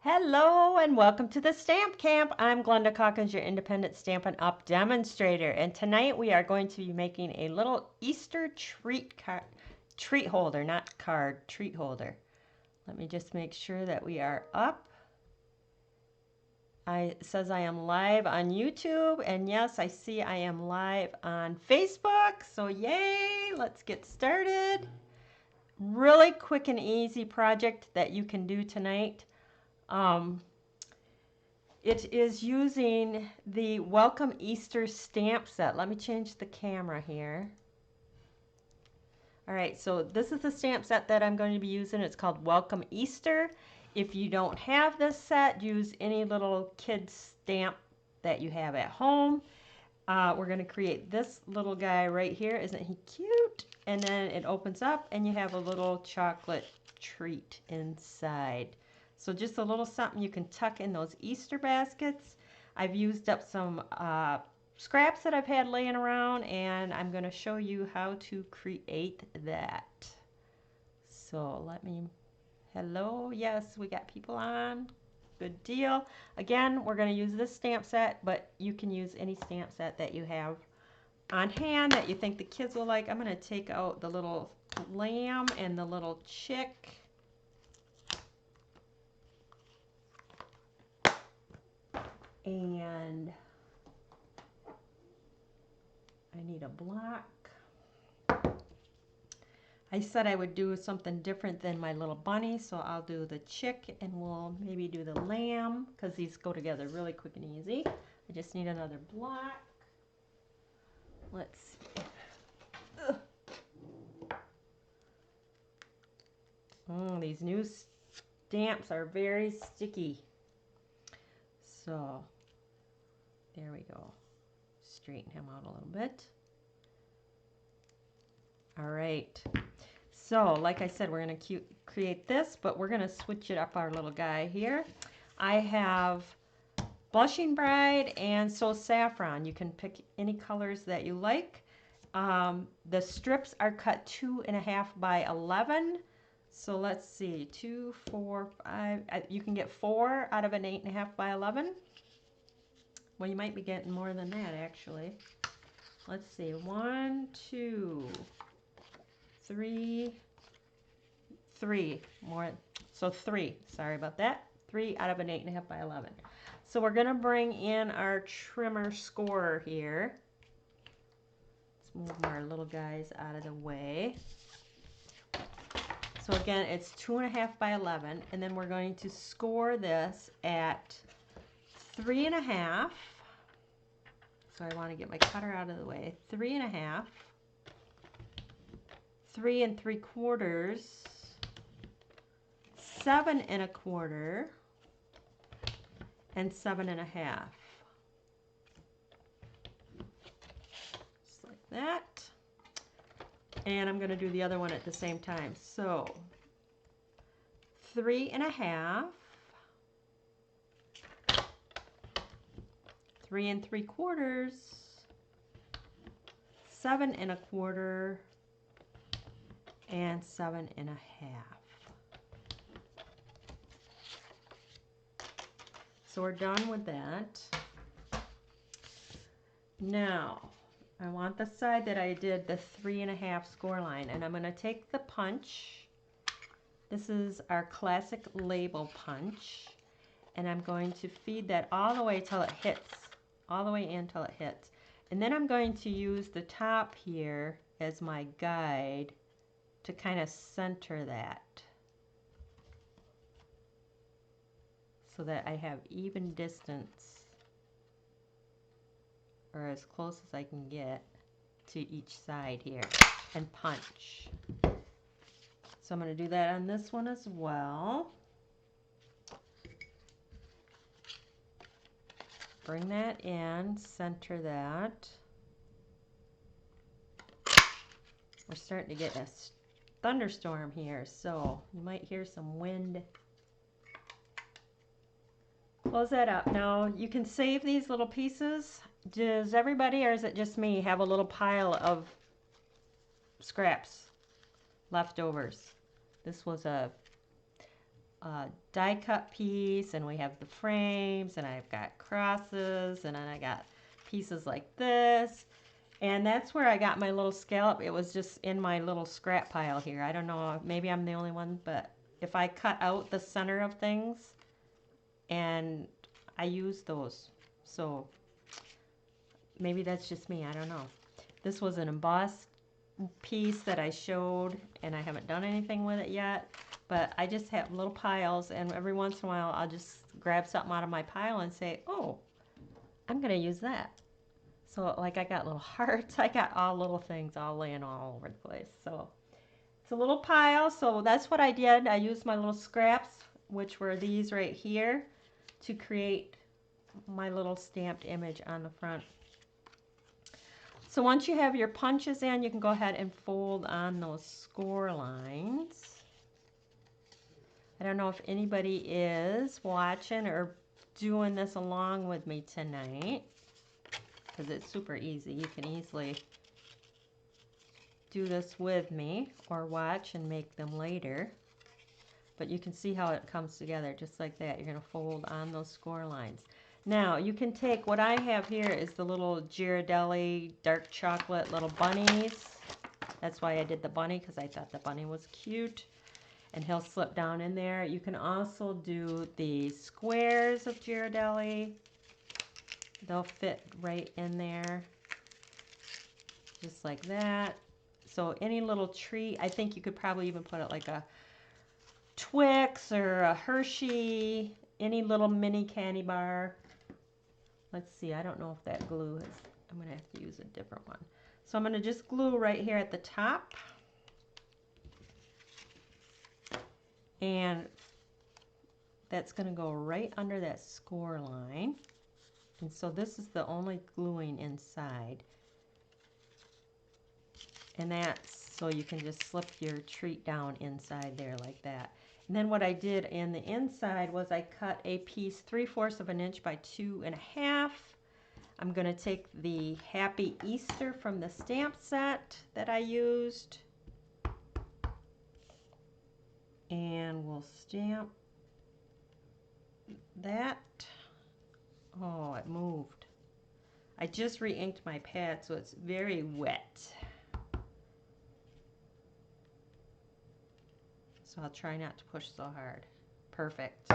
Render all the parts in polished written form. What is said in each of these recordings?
Hello and welcome to the Stamp Camp. I'm Glenda Calkins, your independent Stampin' Up! Demonstrator. And tonight we are going to be making a little Easter treat holder, not card, treat holder. Let me just make sure that we are up. It says I am live on YouTube, and yes, I see I am live on Facebook. So yay, let's get started. Really quick and easy project that you can do tonight. It is using the Welcome Easter stamp set. Let me change the camera here. All right, so this is the stamp set that I'm going to be using. It's called Welcome Easter. If you don't have this set, use any little kid stamp that you have at home. We're going to create this little guy right here. Isn't he cute? And then it opens up and you have a little chocolate treat inside. So just a little something you can tuck in those Easter baskets. I've used up some scraps that I've had laying around, and I'm going to show you how to create that. So hello, yes, we got people on. Good deal. Again, we're going to use this stamp set, but you can use any stamp set that you have on hand that you think the kids will like. I'm going to take out the little lamb and the little chick. And I need a block. I said I would do something different than my little bunny, so I'll do the chick and we'll maybe do the lamb because these go together really quick and easy. I just need another block. Let's see. These new stamps are very sticky. So there we go. Straighten him out a little bit. All right. So like I said, we're going to create this, but we're going to switch it up our little guy here. I have Blushing Bride and So Saffron. You can pick any colors that you like. The strips are cut 2.5 by 11. So let's see, 2, 4, 5. You can get 4 out of an 8.5 by 11. Well, you might be getting more than that, actually. Let's see, 1, 2, 3 more. So 3, sorry about that. 3 out of an 8.5 by 11. So we're going to bring in our trimmer scorer here. Let's move our little guys out of the way. So again, it's 2.5 by 11, and then we're going to score this at 3.5. So I want to get my cutter out of the way. 3.5, 3 3/4, 7 1/4, and 7.5. Just like that. And I'm going to do the other one at the same time. So 3.5, 3 3/4, 7 1/4, and 7.5. So we're done with that. Now, I want the side that I did the 3.5 score line, and I'm going to take the punch. This is our classic label punch, and I'm going to feed that all the way till it hits, all the way in till it hits. And then I'm going to use the top here as my guide to kind of center that so that I have even distance, or as close as I can get to each side here, and punch. So I'm going to do that on this one as well. Bring that in, center that. We're starting to get a thunderstorm here, so you might hear some wind. Close that up. Now you can save these little pieces. Does everybody, or is it just me, have a little pile of scraps, leftovers? This was a die cut piece, and we have the frames, and I've got crosses, and then I got pieces like this. And that's where I got my little scallop. It was just in my little scrap pile here. I don't know, maybe I'm the only one, but if I cut out the center of things, and I use those. So maybe that's just me, I don't know. This was an embossed piece that I showed, and I haven't done anything with it yet, but I just have little piles, and every once in a while I'll just grab something out of my pile and say, oh, I'm gonna use that. So like I got little hearts, I got all little things all laying all over the place. So it's a little pile, so that's what I did. I used my little scraps, which were these right here, to create my little stamped image on the front. So once you have your punches in, you can go ahead and fold on those score lines. I don't know if anybody is watching or doing this along with me tonight, because it's super easy. You can easily do this with me or watch and make them later. But you can see how it comes together just like that. You're going to fold on those score lines. Now you can take, what I have here is the little Ghirardelli dark chocolate little bunnies. That's why I did the bunny, because I thought the bunny was cute. And he'll slip down in there. You can also do the squares of Ghirardelli. They'll fit right in there, just like that. So any little treat, I think you could probably even put it like a Twix or a Hershey, any little mini candy bar. Let's see, I don't know if that glue is, I'm going to have to use a different one. So I'm going to just glue right here at the top. And that's going to go right under that score line. And so this is the only gluing inside. And that's so you can just slip your treat down inside there like that. And then what I did in the inside was I cut a piece 3/4 of an inch by 2.5. I'm going to take the Happy Easter from the stamp set that I used. And we'll stamp that. Oh, it moved. I just re-inked my pad, so it's very wet. So I'll try not to push so hard. Perfect.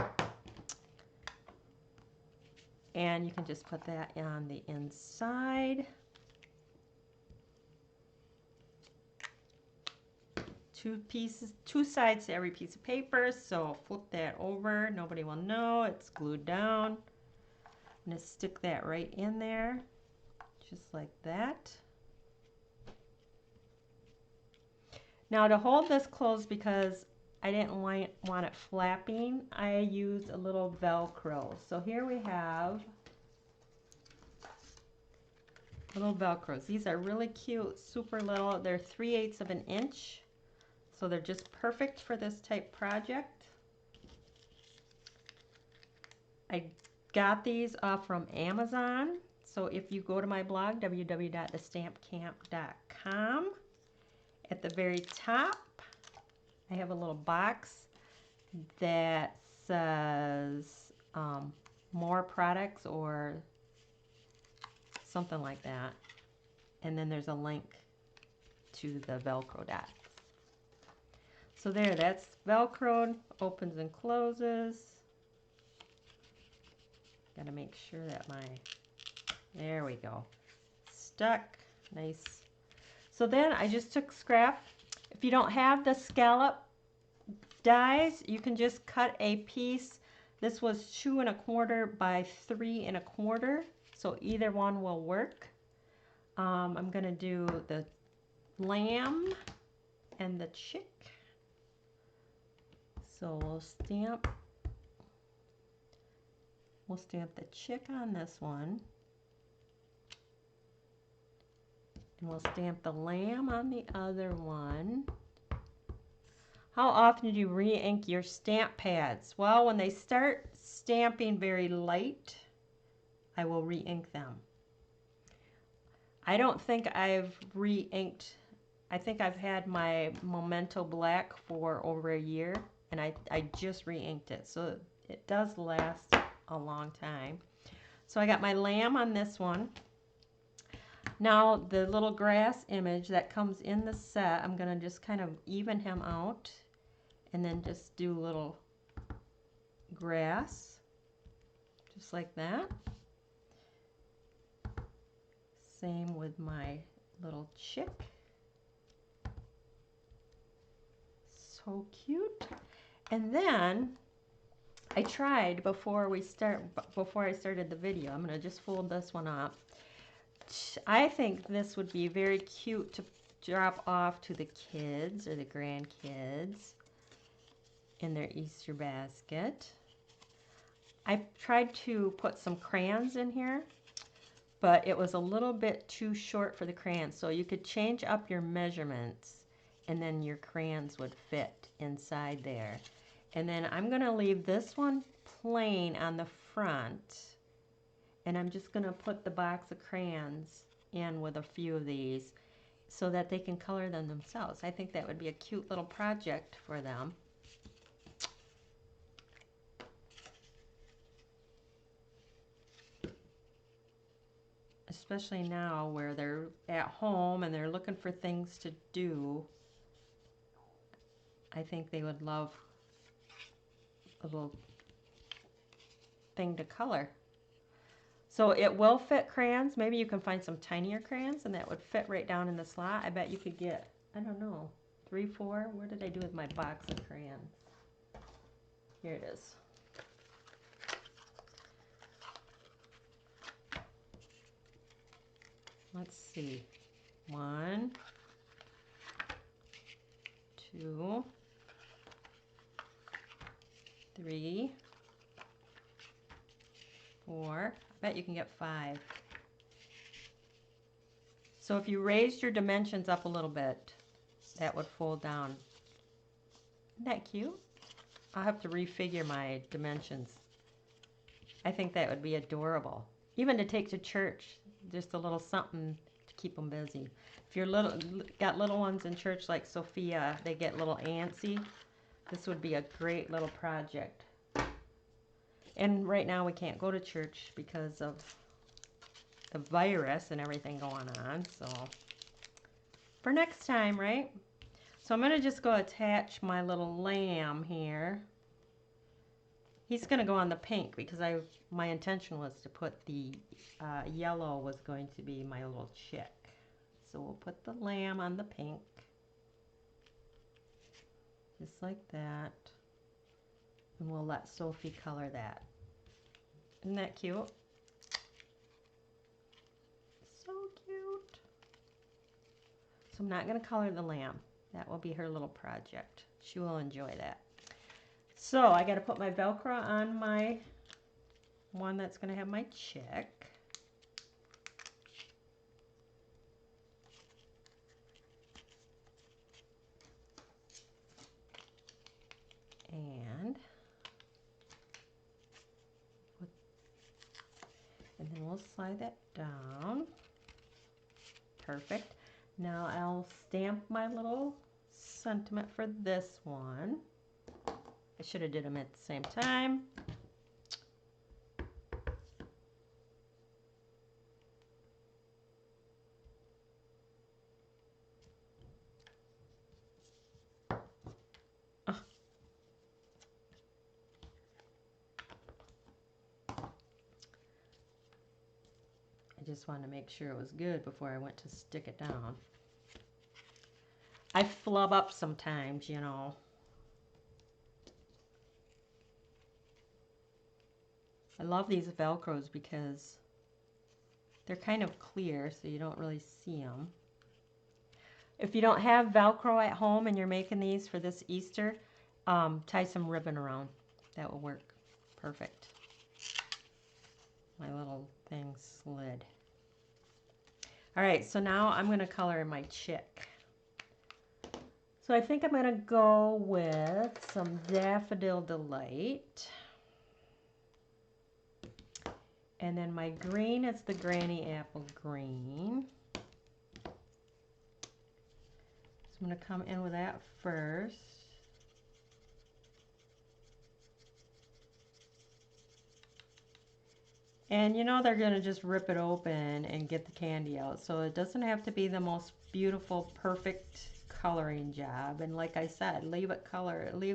And you can just put that on the inside. Two pieces, two sides to every piece of paper, so flip that over. Nobody will know. It's glued down. I'm going to stick that right in there, just like that. Now to hold this closed, because I didn't want it flapping, I used a little Velcro. So here we have little Velcros. These are really cute, super little. They're 3/8 of an inch. So they're just perfect for this type project. I got these off from Amazon. So if you go to my blog, www.thestampcamp.com, at the very top, I have a little box that says more products or something like that. And then there's a link to the Velcro dots. So there, that's Velcroed, opens and closes. Got to make sure that there we go, stuck, nice. So then I just took scrap. If you don't have the scallop dies, you can just cut a piece. This was 2 1/4 by 3 1/4, so either one will work. I'm gonna do the lamb and the chick. So we'll stamp the chick on this one. And we'll stamp the lamb on the other one. How often do you re-ink your stamp pads? Well, when they start stamping very light, I will re-ink them. I don't think I've re-inked, I think I've had my Memento Black for over a year, and I just re-inked it, so it does last a long time. So I got my lamb on this one. Now the little grass image that comes in the set, I'm going to just kind of even him out and then just do a little grass, just like that. Same with my little chick. So cute. And then I tried before I started the video, I'm going to just fold this one up. I think this would be very cute to drop off to the kids or the grandkids in their Easter basket. I tried to put some crayons in here, but it was a little bit too short for the crayons, so you could change up your measurements and then your crayons would fit inside there. And then I'm going to leave this one plain on the front, and I'm just going to put the box of crayons in with a few of these so that they can color them themselves. I think that would be a cute little project for them. Especially now where they're at home and they're looking for things to do. I think they would love a little thing to color. So it will fit crayons. Maybe you can find some tinier crayons and that would fit right down in the slot. I bet you could get, I don't know, 3, 4. Where did I do with my box of crayons? Here it is. Let's see. 1, 2, 3, 4. I bet you can get 5. So if you raised your dimensions up a little bit, that would fold down. Isn't that cute? I'll have to refigure my dimensions. I think that would be adorable. Even to take to church, just a little something to keep them busy. If you're got little ones in church like Sophia, they get a little antsy. This would be a great little project. And right now we can't go to church because of the virus and everything going on. So for next time, right? So I'm going to just go attach my little lamb here. He's going to go on the pink because my intention was to put the yellow was going to be my little chick. So we'll put the lamb on the pink. Just like that. And we'll let Sophie color that. Isn't that cute? So cute. So I'm not going to color the lamb. That will be her little project. She will enjoy that. So I got to put my Velcro on my one that's going to have my chick. And then we'll slide that down. Perfect. Now I'll stamp my little sentiment for this one. I should have did them at the same time. I just wanted to make sure it was good before I went to stick it down. I flub up sometimes, you know. I love these Velcros because they're kind of clear, so you don't really see them. If you don't have Velcro at home and you're making these for this Easter, tie some ribbon around. That will work perfect. My little thing slid. All right, so now I'm going to color my chick. So I think I'm going to go with some Daffodil Delight. And then my green is the Granny Apple Green. So I'm going to come in with that first. And you know they're going to just rip it open and get the candy out. So it doesn't have to be the most beautiful, perfect coloring job. And like I said, leave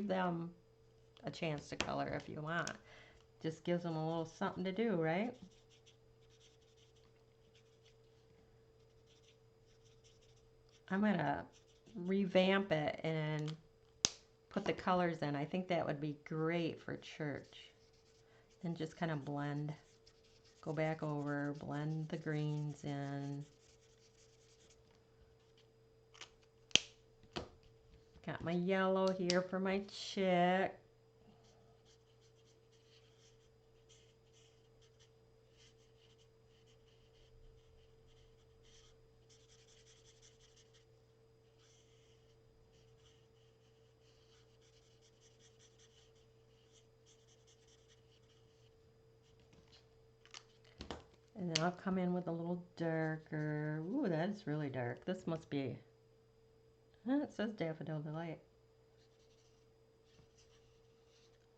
them a chance to color if you want. Just gives them a little something to do, right? I'm going to revamp it and put the colors in. I think that would be great for church. And just kind of blend. Go back over, blend the greens in. Got my yellow here for my chick. And then I'll come in with a little darker. Ooh, that is really dark. This must be, it says Daffodil Delight.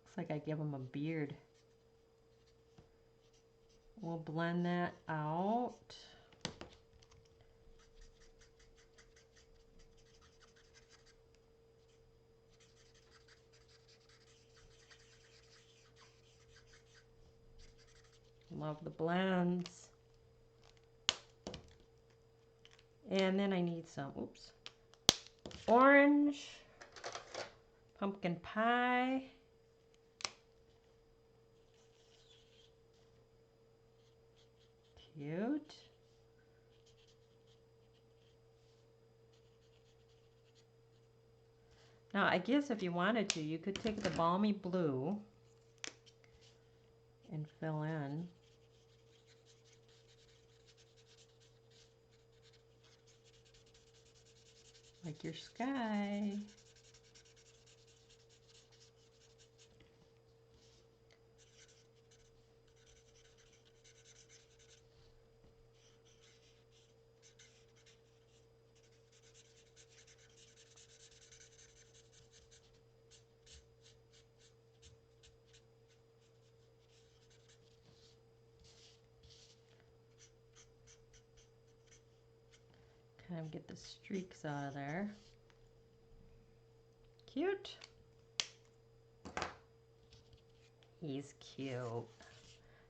Looks like I give them a beard. We'll blend that out. Love the blends. And then I need some, oops, orange, pumpkin pie. Cute. Now, I guess if you wanted to, you could take the balmy blue and fill in. Like your sky. Kind of get the streaks out of there. Cute. He's cute.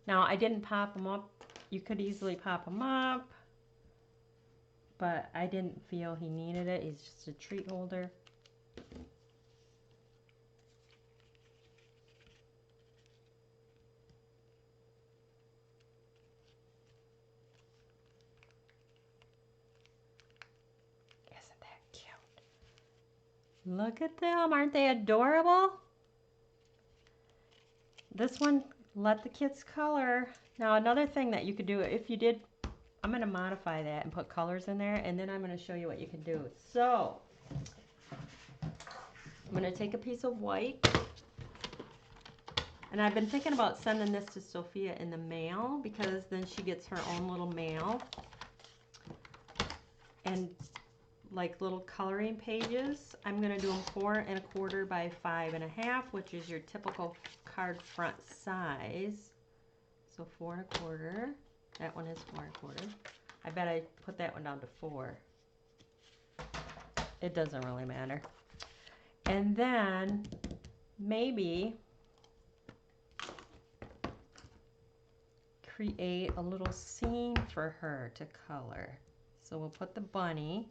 Now, I didn't pop him up. You could easily pop him up, but I didn't feel he needed it. He's just a treat holder. Isn't that cute? Look at them. Aren't they adorable? This one, let the kids color. Now, another thing that you could do, if you did, I'm going to modify that and put colors in there, and then I'm going to show you what you can do. So, I'm going to take a piece of white, and I've been thinking about sending this to Sophia in the mail, because then she gets her own little mail, and like little coloring pages. I'm going to do them 4 1/4 by 5 1/2, which is your typical card front size. So 4 1/4. That one is 4 1/4. I bet I put that one down to 4. It doesn't really matter. And then maybe create a little scene for her to color. So we'll put the bunny.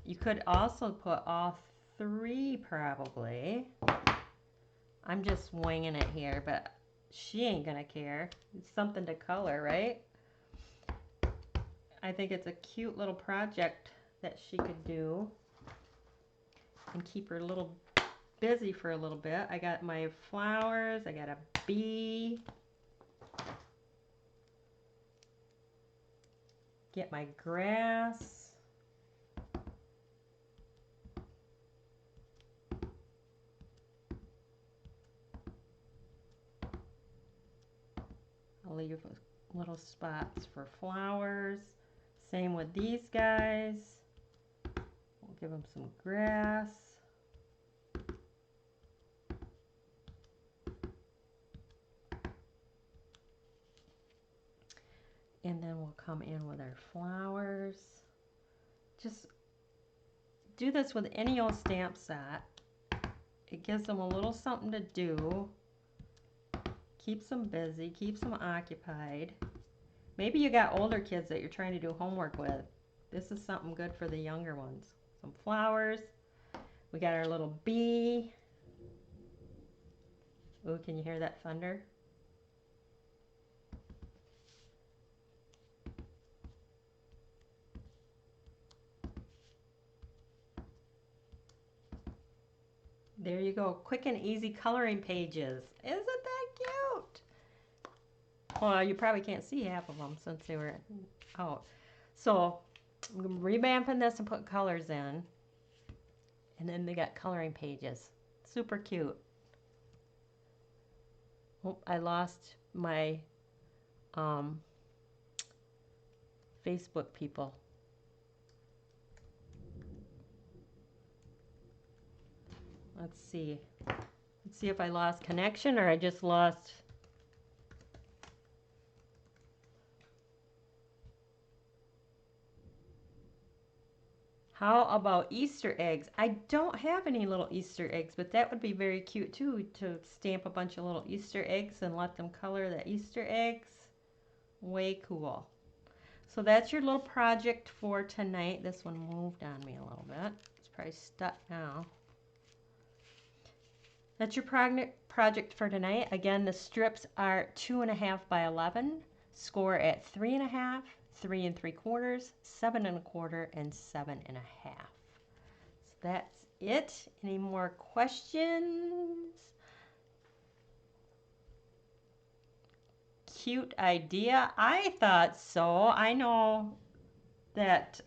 You could also put all 3 probably. I'm just winging it here, but she ain't gonna care. It's something to color, right? I think it's a cute little project that she could do and keep her a little busy for a little bit. I got my flowers, I got a bee. Get my grass. I'll leave little spots for flowers. Same with these guys. We'll give them some grass. And then we'll come in with our flowers. Just do this with any old stamp set. It gives them a little something to do. Keeps them busy, keeps them occupied. Maybe you got older kids that you're trying to do homework with. This is something good for the younger ones. Some flowers. We got our little bee. Ooh, can you hear that thunder? There you go. Quick and easy coloring pages. Isn't that cute? Well, you probably can't see half of them since they were out. So I'm revamping this and put colors in. And then they got coloring pages. Super cute. Oh, I lost my Facebook people. Let's see. Let's see if I lost connection or I just lost. How about Easter eggs? I don't have any little Easter eggs, but that would be very cute too, to stamp a bunch of little Easter eggs and let them color the Easter eggs. Way cool. So that's your little project for tonight. This one moved on me a little bit. It's probably stuck now. That's your project for tonight. Again, the strips are 2.5 by 11. Score at 3.5, 3 3/4, 7 1/4, and 7.5. So that's it. Any more questions? Cute idea. I thought so. I know that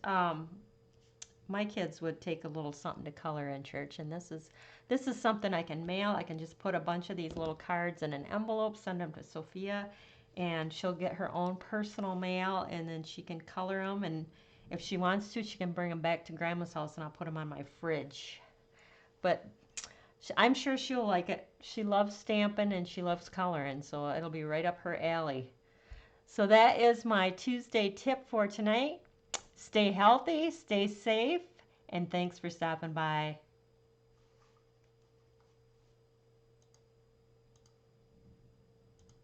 my kids would take a little something to color in church, and this is something I can mail. I can just put a bunch of these little cards in an envelope, send them to Sophia, and she'll get her own personal mail, and then she can color them, and if she wants to, she can bring them back to Grandma's house, and I'll put them on my fridge. But I'm sure she'll like it. She loves stamping and she loves coloring, so it'll be right up her alley. So that is my Tuesday tip for tonight. Stay healthy, stay safe, and thanks for stopping by.